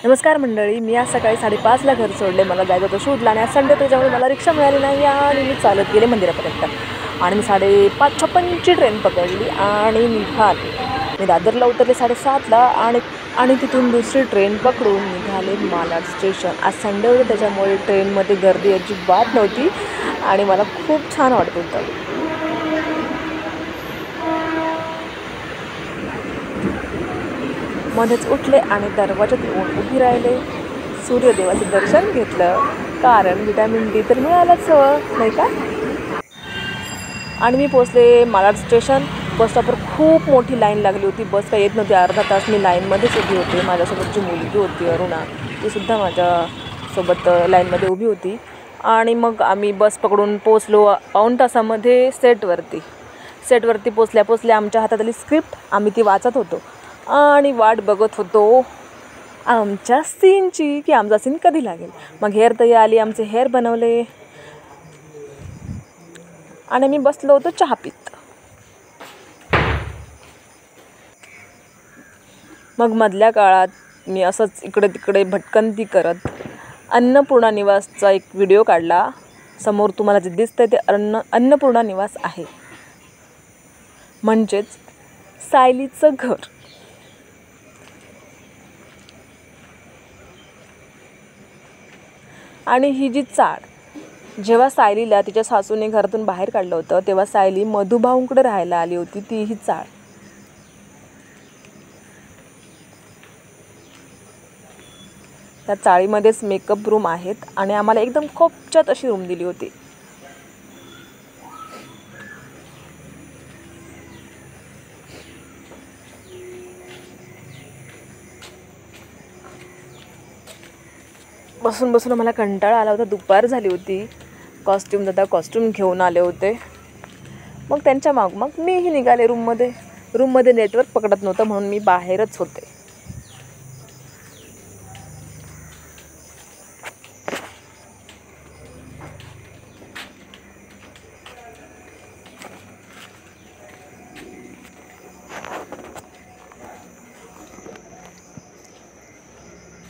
नमस्कार मंडळी, मी आज सकाळी 5:30ला घर सोडले. मला जायचं होतं शूटला आणि आज संडे त्याच्यामुळे मला रिक्षा मिळाली नाही आणि मी चालत गेले मंदिरापर्यंत आणि मी 5:56ची ट्रेन पकडली आणि निघाले. मी दादरला उतरले 7:30ला आणि तिथून दुसरी ट्रेन पकडून निघाले मालाड स्टेशन. आज संडे होते त्याच्यामुळे ट्रेनमध्ये गर्दी अजिबात नव्हती आणि मला खूप छान वाटत होतं. मध्येच उठले आणि दरवाजात येऊन उभी राहिले. सूर्यदेवाचं दर्शन घेतलं, कारण विटॅमिन डी तर मिळालंच हवं नाही का. आणि मी पोचले मालाड स्टेशन. बस स्टॉपवर खूप मोठी लाईन लागली होती. बस काय येत नव्हती. अर्धा तास मी लाईनमध्येच उभी होते. माझ्यासोबत जी मुलगी होती अरुणा, तीसुद्धा माझ्यासोबत लाईनमध्ये उभी होती. आणि मग आम्ही बस पकडून पोचलो पाऊण तासामध्ये सेटवरती पोचल्या आमच्या हातात आली स्क्रिप्ट. आम्ही ती वाचत होतो आणि वाट बघत होतो आमच्या सीनची, की आमचा सीन कधी लागेल. मग हेअर तयार आली, आमचे हेअर बनवले आणि मी बसलो होतो चहा पीत. मग मधल्या काळात मी असंच इकडे तिकडे भटकंती करत अन्नपूर्णा निवासचा एक व्हिडिओ काढला. समोर तुम्हाला जे दिसतंय ते अन्नपूर्णा निवास आहे, म्हणजेच सायलीचं घर. आणि ही जी चाळ, जेव्हा सायलीला तिच्या सासूने घरातून बाहेर काढलं होतं तेव्हा सायली मधुभाऊंकडे राहायला आली होती. ती ही चाळ. त्या चाळीमध्येच मेकअप रूम आहेत आणि आम्हाला एकदम खोपच्यात अशी रूम दिली होती. बसून बसून मला कंटाळा आला होता. दुपार झाली होती. कॉस्ट्यूम घेऊन आले होते. मग त्यांच्या मग मीही निघाले रूममध्ये नेटवर्क पकडत नव्हतं म्हणून मी बाहेरच होते.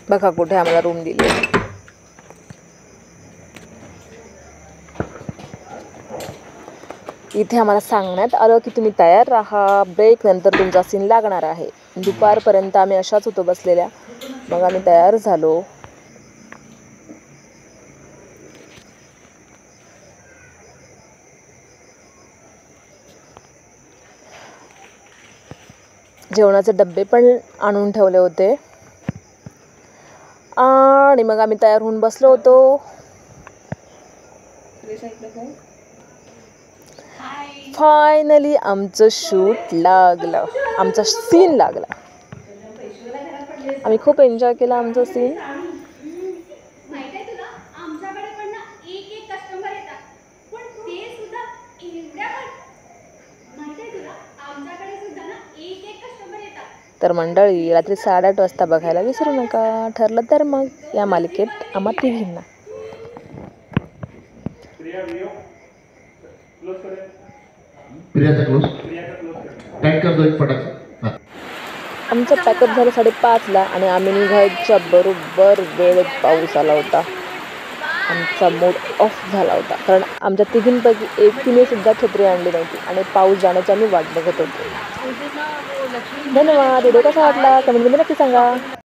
बघा कुठे आम्हाला रूम दिली. इथे आम्हाला सांगण्यात आलं की तुम्ही तयार राहा, ब्रेक नंतर तुमचा सीन लागणार आहे. दुपारपर्यंत आम्ही अशाच होतो बसलेल्या. मग आम्ही तयार झालो. जेवणाचे डब्बे पण आणून ठेवले होते आणि मग आम्ही तयार होऊन बसलो होतो. फायनली आमचं शूट लागलं, आमचा सीन लागला. आम्ही खूप एन्जॉय केला आमचा सीन. तर मंडळी, रात्री 8:30 वाजता बघायला विसरू नका. ठरलं तर मग या मालिकेत आम्हा तिघींना. आमचं पॅकअप झालं 5:30ला आणि आम्ही निघायच्या बरोबर वेळेत पाऊस आला होता. आमचा मूड ऑफ झाला होता, कारण आमच्या तिघींपैकी एकीने सुद्धा छत्री आणली नव्हती आणि पाऊस जाण्याची आम्ही वाट बघत होतो. धन्यवाद. व्हिडिओ कसा वाटला कमेंटमध्ये नक्की सांगा.